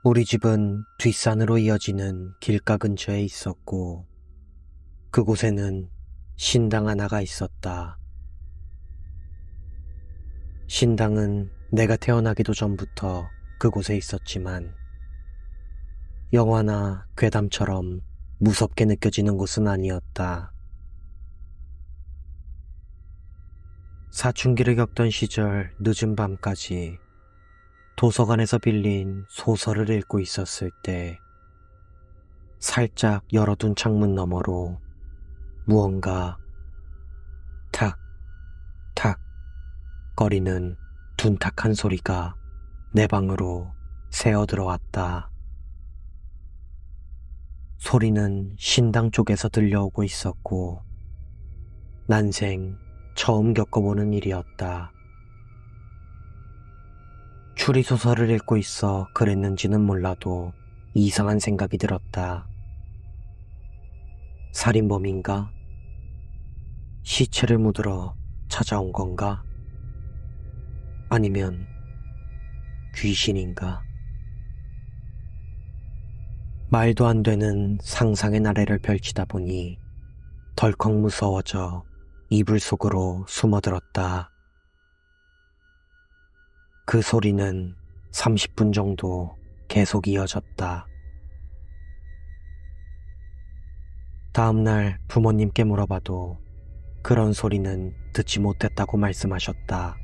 우리 집은 뒷산으로 이어지는 길가 근처에 있었고, 그곳에는 신당 하나가 있었다. 신당은 내가 태어나기도 전부터 그곳에 있었지만, 영화나 괴담처럼 무섭게 느껴지는 곳은 아니었다. 사춘기를 겪던 시절 늦은 밤까지 도서관에서 빌린 소설을 읽고 있었을 때 살짝 열어둔 창문 너머로 무언가 탁, 탁 거리는 둔탁한 소리가 내 방으로 새어 들어왔다. 소리는 신당 쪽에서 들려오고 있었고 난생 처음 겪어보는 일이었다. 추리소설을 읽고 있어 그랬는지는 몰라도 이상한 생각이 들었다. 살인범인가? 시체를 묻으러 찾아온 건가? 아니면 귀신인가? 말도 안 되는 상상의 나래를 펼치다 보니 덜컥 무서워져 이불 속으로 숨어들었다. 그 소리는 30분 정도 계속 이어졌다. 다음날 부모님께 물어봐도 그런 소리는 듣지 못했다고 말씀하셨다.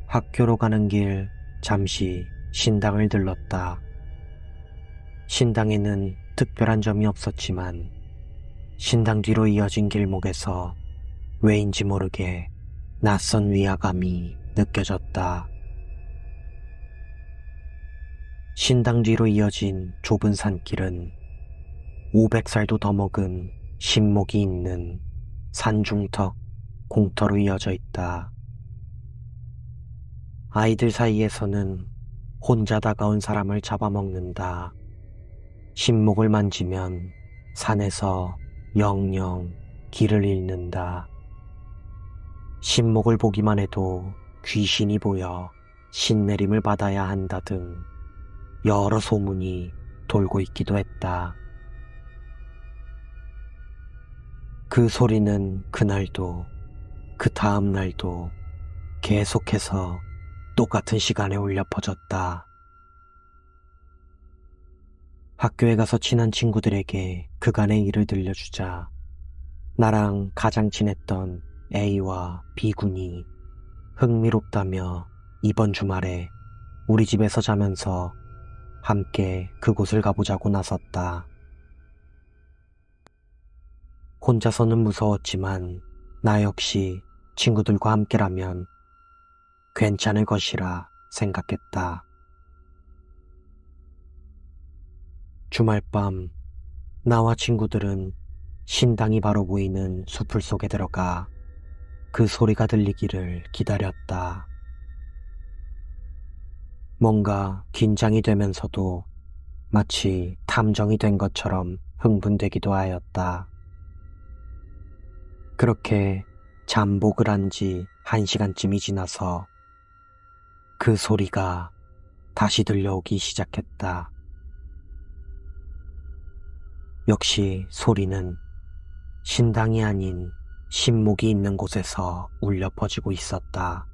학교로 가는 길 잠시 신당을 들렀다. 신당에는 특별한 점이 없었지만 신당 뒤로 이어진 길목에서 왜인지 모르게 낯선 위화감이 느껴졌다. 신당 뒤로 이어진 좁은 산길은 500살도 더 먹은 신목이 있는 산중턱 공터로 이어져 있다. 아이들 사이에서는 혼자 다가온 사람을 잡아먹는다. 신목을 만지면 산에서 영영 길을 잃는다. 신목을 보기만 해도 귀신이 보여 신내림을 받아야 한다 등 여러 소문이 돌고 있기도 했다. 그 소리는 그날도 그 다음 날도 계속해서 똑같은 시간에 울려 퍼졌다. 학교에 가서 친한 친구들에게 그간의 일을 들려주자 나랑 가장 친했던 A와 B군이 흥미롭다며 이번 주말에 우리 집에서 자면서 함께 그곳을 가보자고 나섰다. 혼자서는 무서웠지만 나 역시 친구들과 함께라면 괜찮을 것이라 생각했다. 주말 밤 나와 친구들은 신당이 바로 보이는 숲을 속에 들어가 그 소리가 들리기를 기다렸다. 뭔가 긴장이 되면서도 마치 탐정이 된 것처럼 흥분되기도 하였다. 그렇게 잠복을 한 지 1시간쯤이 지나서 그 소리가 다시 들려오기 시작했다. 역시 소리는 신당이 아닌 신목이 있는 곳에서 울려 퍼지고 있었다.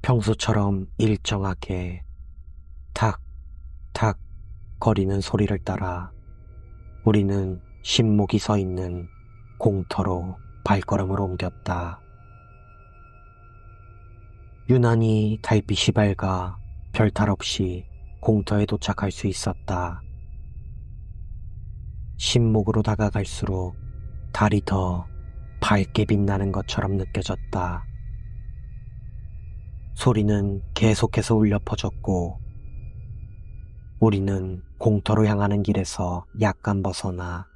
평소처럼 일정하게 탁, 탁 거리는 소리를 따라 우리는 신목이 서 있는 공터로 발걸음을 옮겼다. 유난히 달빛이 밝아 별탈 없이 공터에 도착할 수 있었다. 신목으로 다가갈수록 달이 더 밝게 빛나는 것처럼 느껴졌다. 소리는 계속해서 울려 퍼졌고 우리는 공터로 향하는 길에서 약간 벗어나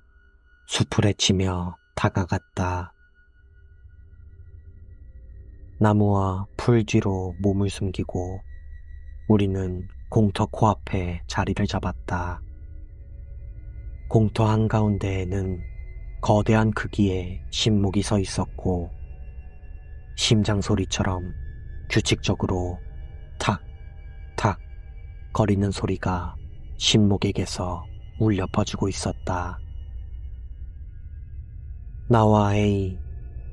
숲을 헤치며 다가갔다. 나무와 풀 뒤로 몸을 숨기고 우리는 공터 코앞에 자리를 잡았다. 공터 한가운데에는 거대한 크기의 신목이 서 있었고 심장 소리처럼 규칙적으로 탁, 탁 거리는 소리가 신목에게서 울려 퍼지고 있었다. 나와 A,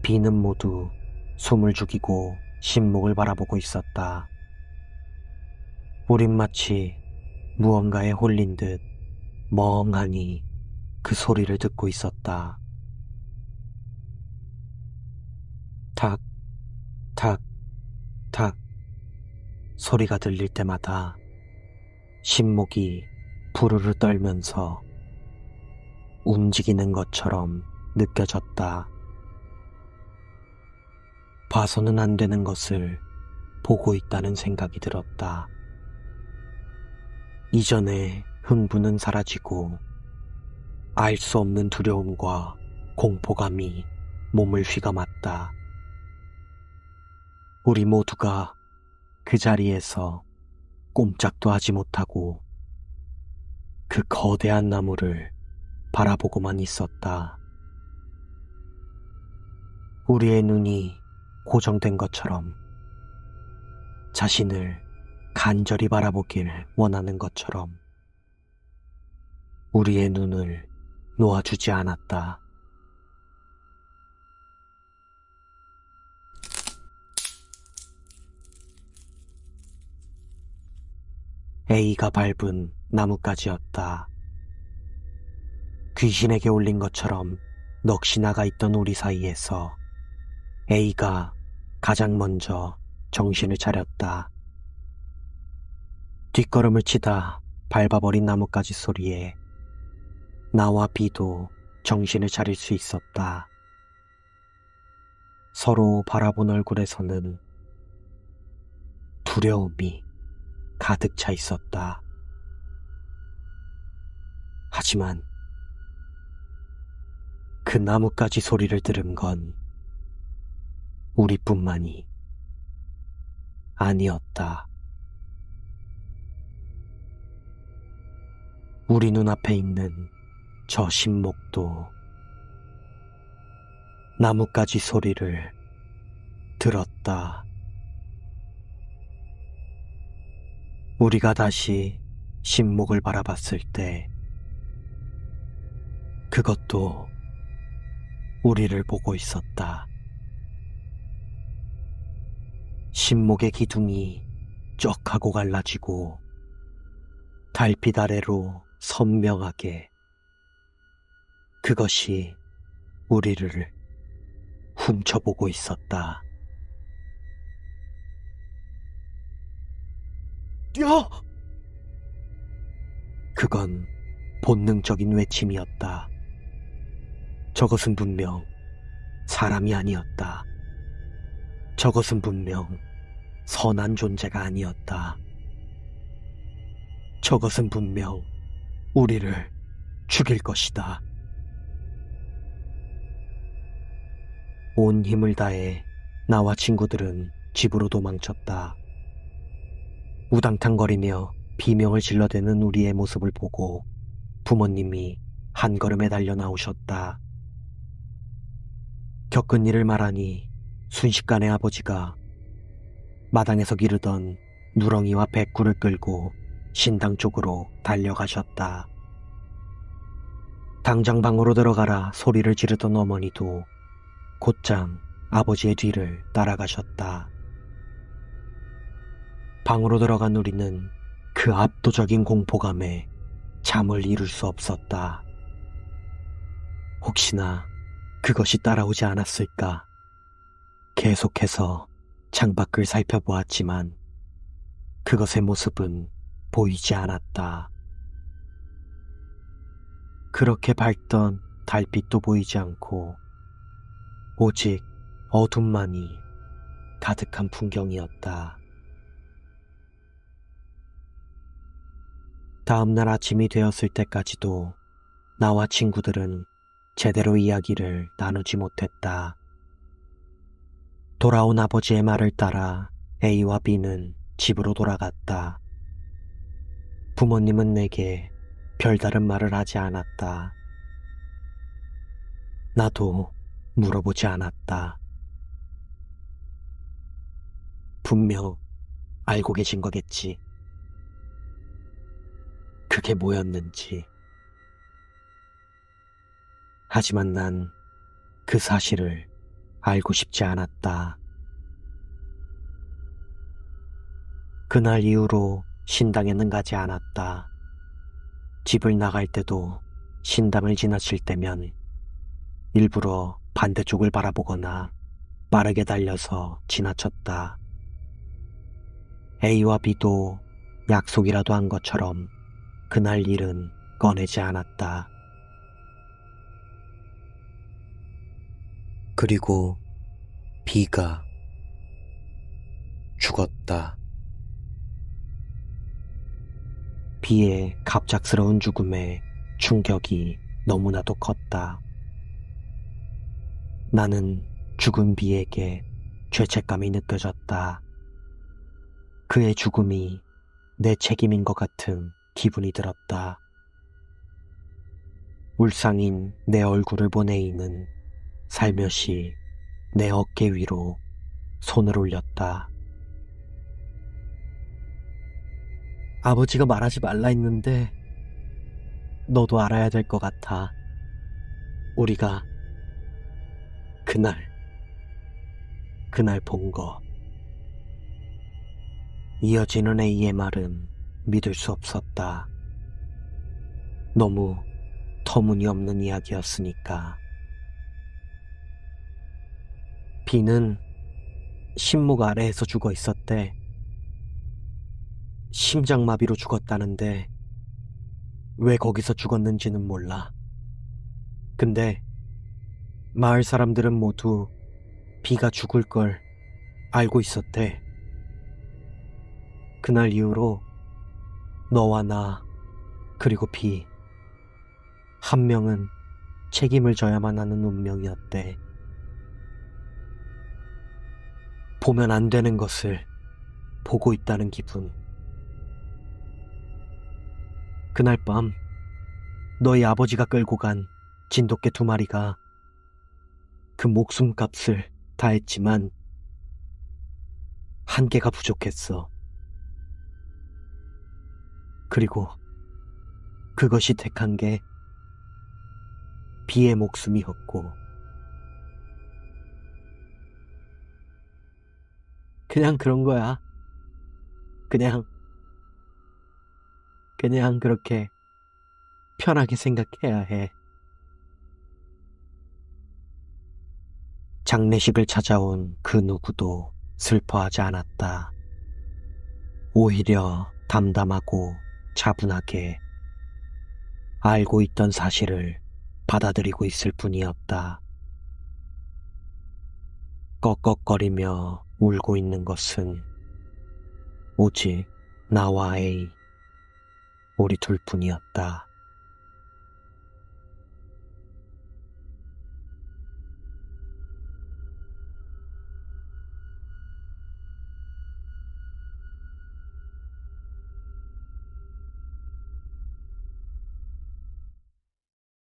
B는 모두 숨을 죽이고 신목을 바라보고 있었다. 우린 마치 무언가에 홀린 듯 멍하니 그 소리를 듣고 있었다. 탁, 탁, 탁 소리가 들릴 때마다 신목이 부르르 떨면서 움직이는 것처럼 느껴졌다. 봐서는 안 되는 것을 보고 있다는 생각이 들었다. 이전의 흥분은 사라지고 알 수 없는 두려움과 공포감이 몸을 휘감았다. 우리 모두가 그 자리에서 꼼짝도 하지 못하고 그 거대한 나무를 바라보고만 있었다. 우리의 눈이 고정된 것처럼, 자신을 간절히 바라보길 원하는 것처럼 우리의 눈을 놓아주지 않았다. A가 밟은 나뭇가지였다. 귀신에게 올린 것처럼 넋이 나가 있던 우리 사이에서 A가 가장 먼저 정신을 차렸다. 뒷걸음을 치다 밟아버린 나뭇가지 소리에 나와 B도 정신을 차릴 수 있었다. 서로 바라본 얼굴에서는 두려움이 가득 차 있었다. 하지만 그 나뭇가지 소리를 들은 건 우리뿐만이 아니었다. 우리 눈앞에 있는 저 신목도 나뭇가지 소리를 들었다. 우리가 다시 신목을 바라봤을 때 그것도 우리를 보고 있었다. 신목의 기둥이 쩍 하고 갈라지고 달빛 아래로 선명하게, 그것이 우리를 훔쳐보고 있었다. 뛰어! 그건 본능적인 외침이었다. 저것은 분명 사람이 아니었다. 저것은 분명 선한 존재가 아니었다. 저것은 분명 우리를 죽일 것이다. 온 힘을 다해 나와 친구들은 집으로 도망쳤다. 우당탕거리며 비명을 질러대는 우리의 모습을 보고 부모님이 한 걸음에 달려 나오셨다. 겪은 일을 말하니 순식간에 아버지가 마당에서 기르던 누렁이와 백구를 끌고 신당 쪽으로 달려가셨다. 당장 방으로 들어가라 소리를 지르던 어머니도 곧장 아버지의 뒤를 따라가셨다. 방으로 들어간 우리는 그 압도적인 공포감에 잠을 이룰 수 없었다. 혹시나 그것이 따라오지 않았을까? 계속해서 창밖을 살펴보았지만 그것의 모습은 보이지 않았다. 그렇게 밝던 달빛도 보이지 않고 오직 어둠만이 가득한 풍경이었다. 다음날 아침이 되었을 때까지도 나와 친구들은 제대로 이야기를 나누지 못했다. 돌아온 아버지의 말을 따라 A와 B는 집으로 돌아갔다. 부모님은 내게 별다른 말을 하지 않았다. 나도 물어보지 않았다. 분명 알고 계신 거겠지. 어떻게 모였는지. 하지만 난 그 사실을 알고 싶지 않았다. 그날 이후로 신당에는 가지 않았다. 집을 나갈 때도 신당을 지나칠 때면 일부러 반대쪽을 바라보거나 빠르게 달려서 지나쳤다. A와 B도 약속이라도 한 것처럼 그날 일은 꺼내지 않았다. 그리고 B가 죽었다. B의 갑작스러운 죽음에 충격이 너무나도 컸다. 나는 죽은 B에게 죄책감이 느껴졌다. 그의 죽음이 내 책임인 것 같은 기분이 들었다. 울상인 내 얼굴을 본 A는 살며시 내 어깨 위로 손을 올렸다. 아버지가 말하지 말라 했는데 너도 알아야 될 것 같아. 우리가 그날 본 거. 이어지는 A의 말은 믿을 수 없었다. 너무 터무니없는 이야기였으니까. B는 신목 아래에서 죽어 있었대. 심장마비로 죽었다는데 왜 거기서 죽었는지는 몰라. 근데 마을 사람들은 모두 B가 죽을 걸 알고 있었대. 그날 이후로 너와 나 그리고 B 한 명은 책임을 져야만 하는 운명이었대. 보면 안 되는 것을 보고 있다는 기분. 그날 밤 너희 아버지가 끌고 간 진돗개 2마리가 그 목숨값을 다했지만 한 개가 부족했어. 그리고 그것이 택한 게 B의 목숨이었고, 그냥 그런 거야. 그냥 그렇게 편하게 생각해야 해. 장례식을 찾아온 그 누구도 슬퍼하지 않았다. 오히려 담담하고 차분하게 알고 있던 사실을 받아들이고 있을 뿐이었다. 꺽꺽거리며 울고 있는 것은 오직 나와 A, 우리 둘뿐이었다.